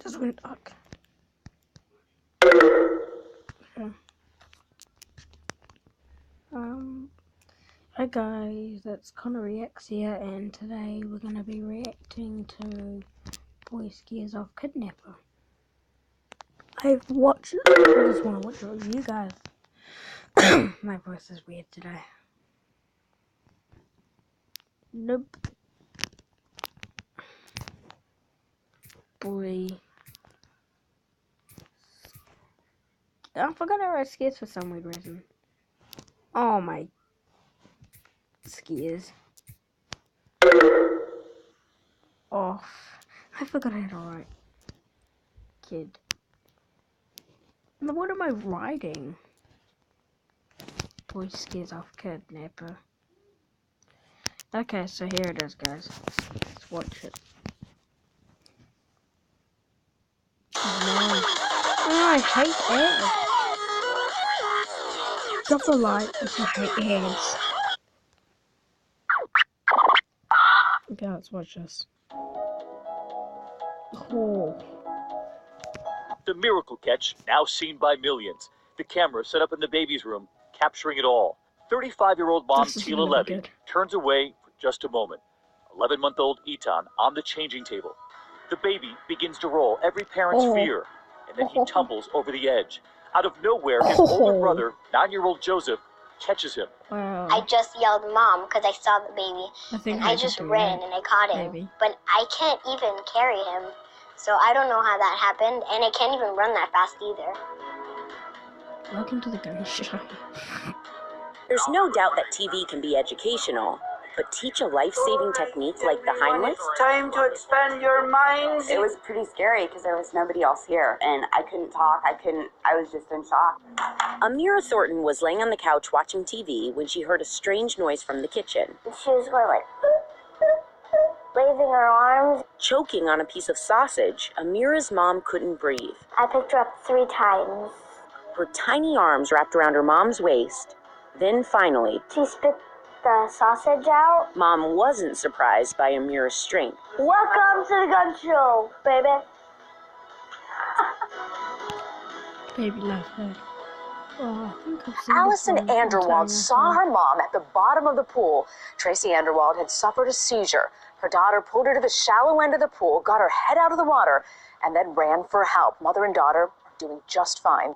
Just went dark. Yeah. Hi guys, it's Connor Reacts here, and today we're gonna be reacting to Boy Scares Off Kidnapper. I've watched it. I just want to watch it with you guys. My voice is weird today. Nope. Boy. I forgot I wrote Scares for some weird reason. Oh my. Scares. Off. I forgot how to write. Kid. What am I writing? Boy Scares Off Kidnapper. Okay, so here it is, guys. Let's watch it. No. Oh, I hate ads. Drop a like if you hate ads. Okay, let's watch this. Oh. The miracle catch, now seen by millions. The camera set up in the baby's room, capturing it all. 35-year-old mom Tila Levy turns away for just a moment. 11-month-old Etan on the changing table. The baby begins to roll, every parent's fear, and then he tumbles over the edge. Out of nowhere, his older brother, 9-year-old Joseph, catches him. Wow. I just yelled "Mom" because I saw the baby, and I just ran and I caught him. But I can't even carry him, so I don't know how that happened, and I can't even run that fast either. Welcome to the gun shop. There's no doubt that TV can be educational, but teach a life-saving technique like the Heimlich? It's time to expand your minds. It was pretty scary because there was nobody else here, and I couldn't talk. I was just in shock. Amira Thornton was laying on the couch watching TV when she heard a strange noise from the kitchen. She was going like, waving her arms. Choking on a piece of sausage, Amira's mom couldn't breathe. I picked her up 3 times. Her tiny arms wrapped around her mom's waist. Then finally, She spit the sausage out. Mom wasn't surprised by Amira's strength. Welcome to the gun show, baby. Baby left her. Oh, I think I've seen Allison this one Anderwald saw her mom at the bottom of the pool. Tracy Anderwald had suffered a seizure. Her daughter pulled her to the shallow end of the pool, got her head out of the water, and then ran for help. Mother and daughter are doing just fine.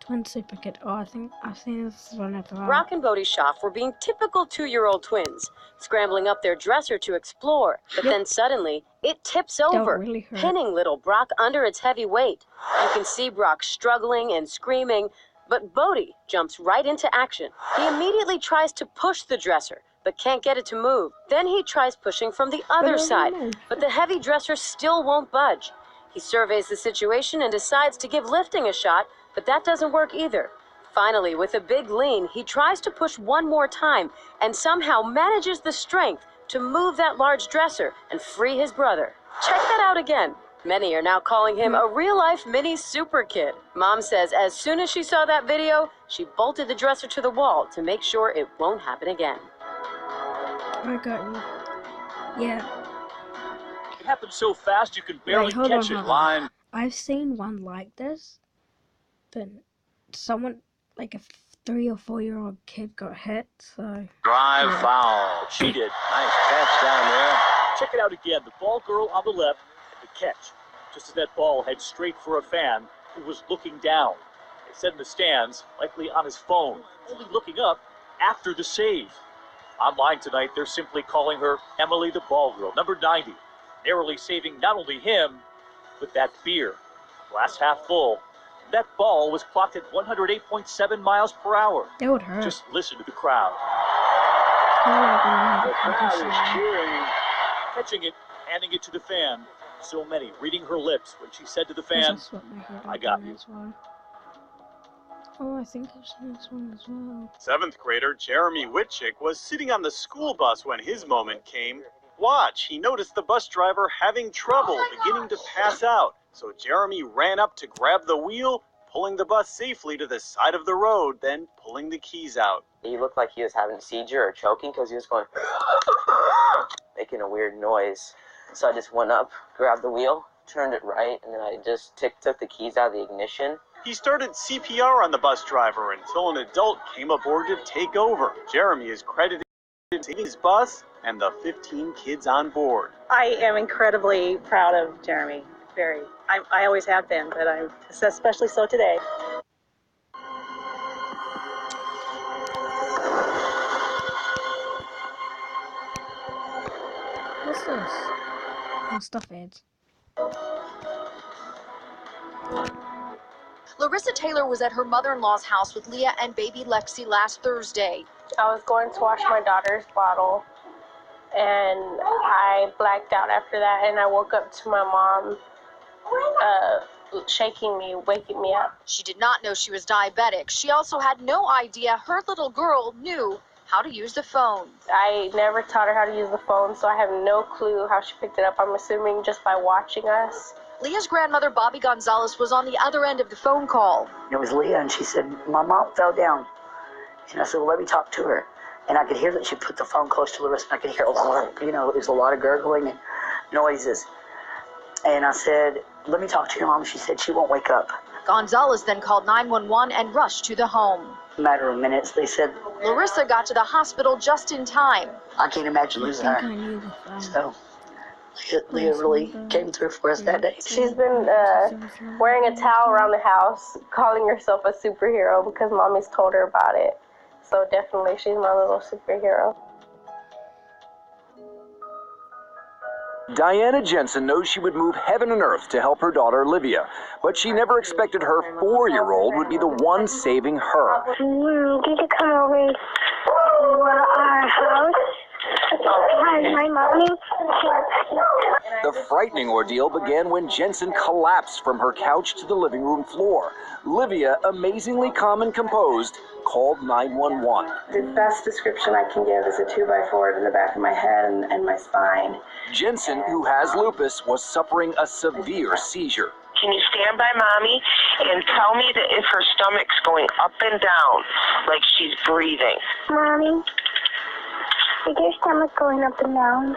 Twin Super Kid. Oh, I think I've seen this one as well. Brock and Bodie Schaff were being typical 2-year-old twins, scrambling up their dresser to explore, but then suddenly, it tips over, really hurt. pinning little Brock under its heavy weight. You can see Brock struggling and screaming, but Bodie jumps right into action. He immediately tries to push the dresser, but can't get it to move. Then he tries pushing from the other side, but the heavy dresser still won't budge. He surveys the situation and decides to give lifting a shot, but that doesn't work either. Finally, with a big lean, he tries to push one more time and somehow manages the strength to move that large dresser and free his brother. Check that out again. Many are now calling him a real-life mini super kid. Mom says as soon as she saw that video, she bolted the dresser to the wall to make sure it won't happen again. I got you. Yeah. It happens so fast you can barely catch it. Line. I've seen one like this, but someone, like a 3 or 4-year-old kid got hit, so... Drive foul. She did. Nice catch down there. Check it out again. The ball girl on the left, the catch. Just as that ball heads straight for a fan who was looking down. They said in the stands, likely on his phone, only looking up after the save. Online tonight, they're simply calling her Emily the Ball Girl, number 90. Narrowly saving not only him, but that beer. Glass half full. That ball was clocked at 108.7 miles per hour. That would hurt. Just listen to the crowd. The crowd is cheering, catching it, handing it to the fan. So many reading her lips when she said to the fan, I got you. Oh, I think I've seen this one as well. 7th grader Jeremy Whitchick was sitting on the school bus when his moment came. Watch, he noticed the bus driver having trouble, beginning to pass out. So Jeremy ran up to grab the wheel, pulling the bus safely to the side of the road, then pulling the keys out. He looked like he was having a seizure or choking because he was going, making a weird noise. So I just went up, grabbed the wheel, turned it right, and then I just took the keys out of the ignition. He started CPR on the bus driver until an adult came aboard to take over. Jeremy is credited with taking his bus and the 15 kids on board. I am incredibly proud of Jeremy. Very. I always have been, but I'm especially so today. What's this? Oh, stuff ads. Larissa Taylor was at her mother-in-law's house with Leah and baby Lexi last Thursday. I was going to wash my daughter's bottle, and I blacked out after that, and I woke up to my mom shaking me, waking me up. She did not know she was diabetic. She also had no idea her little girl knew how to use the phone. I never taught her how to use the phone, so I have no clue how she picked it up. I'm assuming just by watching us. Leah's grandmother, Bobby Gonzalez, was on the other end of the phone call. It was Leah, and she said, my mom fell down. And I said, well, let me talk to her. And I could hear that she put the phone close to Larissa, and I could hear, there's a lot of gurgling and noises. And I said, let me talk to your mom. She said she won't wake up. Gonzalez then called 911 and rushed to the home. In a matter of minutes, they said, Larissa got to the hospital just in time. I can't imagine losing her. So Leah really came through for us that day. She's been wearing a towel around the house, calling herself a superhero because mommy's told her about it. So definitely she's my little superhero. Diana Jensen knows she would move heaven and earth to help her daughter Olivia, but she never expected her 4-year-old would be the one saving her. Did you come over to our house? Hi, my mommy. The frightening ordeal began when Jensen collapsed from her couch to the living room floor. Livia, amazingly calm and composed, called 911. The best description I can give is a 2x4 in the back of my head and my spine. Jensen, who has lupus, was suffering a severe seizure. Can you stand by mommy and tell me that if her stomach's going up and down, like she's breathing? Mommy, is your stomach going up and down?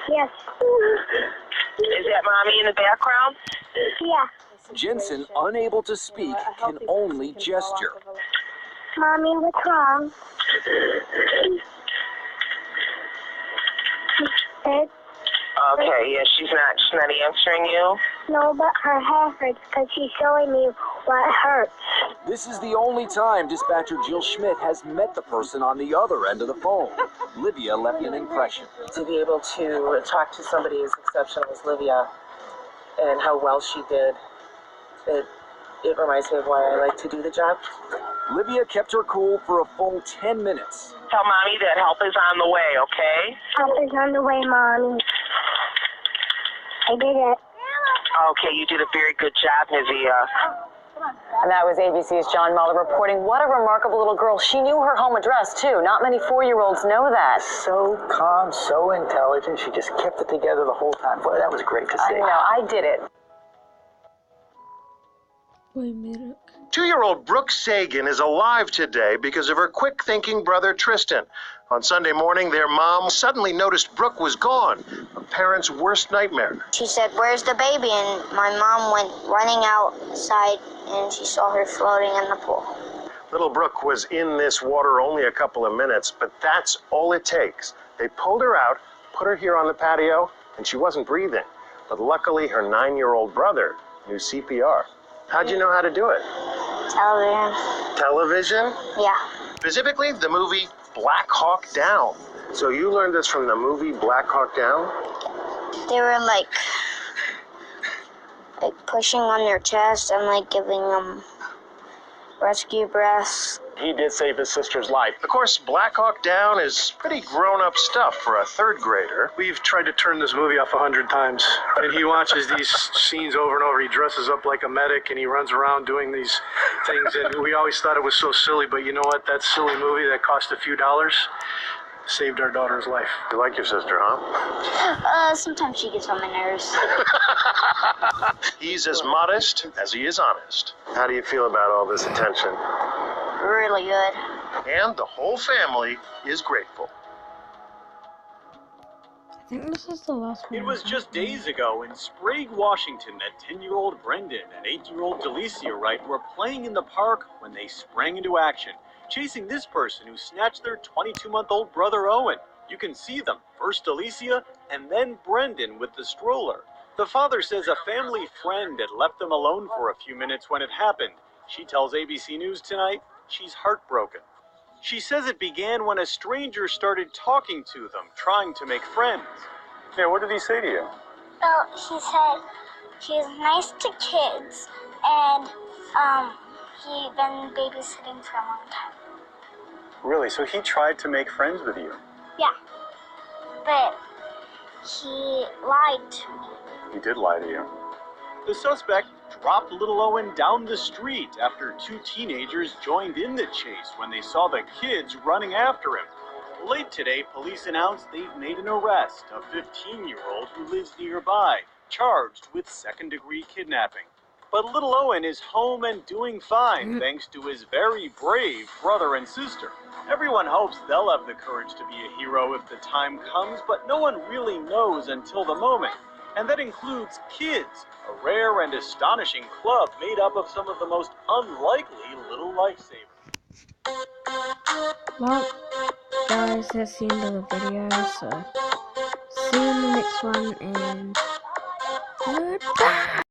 Yes. Is that mommy in the background? Yeah. Jensen, unable to speak, can only gesture. Mommy, what's wrong? Okay, yeah, she's not answering you? No, but her head hurts because she's showing me what hurts. This is the only time dispatcher Jill Schmidt has met the person on the other end of the phone. Livia left an impression. To be able to talk to somebody as exceptional as Livia and how well she did, it reminds me of why I like to do the job. Livia kept her cool for a full 10 minutes. Tell mommy that help is on the way, okay? Help is on the way, Mommy. I did it. Okay, you did a very good job, Nivea. And that was ABC's John Muller reporting what a remarkable little girl. She knew her home address, too. Not many 4-year-olds know that. So calm, so intelligent. She just kept it together the whole time. Boy, that was great to see. I know, I did it. Wait a minute. 2-year-old Brooke Sagan is alive today because of her quick-thinking brother Tristan. On Sunday morning, their mom suddenly noticed Brooke was gone, a parent's worst nightmare. She said, "Where's the baby?" And my mom went running outside and she saw her floating in the pool. Little Brooke was in this water only a couple of minutes, but that's all it takes. They pulled her out, put her here on the patio, and she wasn't breathing. But luckily, her 9-year-old brother knew CPR. How'd you know how to do it? Television. Television? Yeah. Specifically, the movie Black Hawk Down. So you learned this from the movie Black Hawk Down? They were like pushing on their chest and like giving them rescue breaths. He did save his sister's life. Of course, Black Hawk Down is pretty grown-up stuff for a 3rd grader. We've tried to turn this movie off 100 times, and he watches these scenes over and over. He dresses up like a medic, and he runs around doing these things, and we always thought it was so silly, but you know what? That silly movie that cost a few dollars saved our daughter's life. You like your sister, huh? Sometimes she gets on my nerves. He's as modest as he is honest. How do you feel about all this attention? Really good. And the whole family is grateful. I think this is the last one. It was just days ago in Sprague, Washington that 10-year-old Brendan and 8-year-old Delicia Wright were playing in the park when they sprang into action, chasing this person who snatched their 22-month-old brother Owen. You can see them, first Delicia and then Brendan with the stroller. The father says a family friend had left them alone for a few minutes when it happened. She tells ABC News Tonight she's heartbroken. She says it began when a stranger started talking to them, trying to make friends. Yeah, what did he say to you? Well, he said he's nice to kids, and he's been babysitting for a long time. Really? So he tried to make friends with you? Yeah, but he lied to me. He did lie to you. The suspect dropped little Owen down the street after two teenagers joined in the chase when they saw the kids running after him. Late today, police announced they've made an arrest, a 15-year-old who lives nearby, charged with second-degree kidnapping. But little Owen is home and doing fine thanks to his very brave brother and sister. Everyone hopes they'll have the courage to be a hero if the time comes, but no one really knows until the moment. And that includes kids, a rare and astonishing club made up of some of the most unlikely little lifesavers. Well, guys, that's the end of the video, so see you in the next one, and goodbye!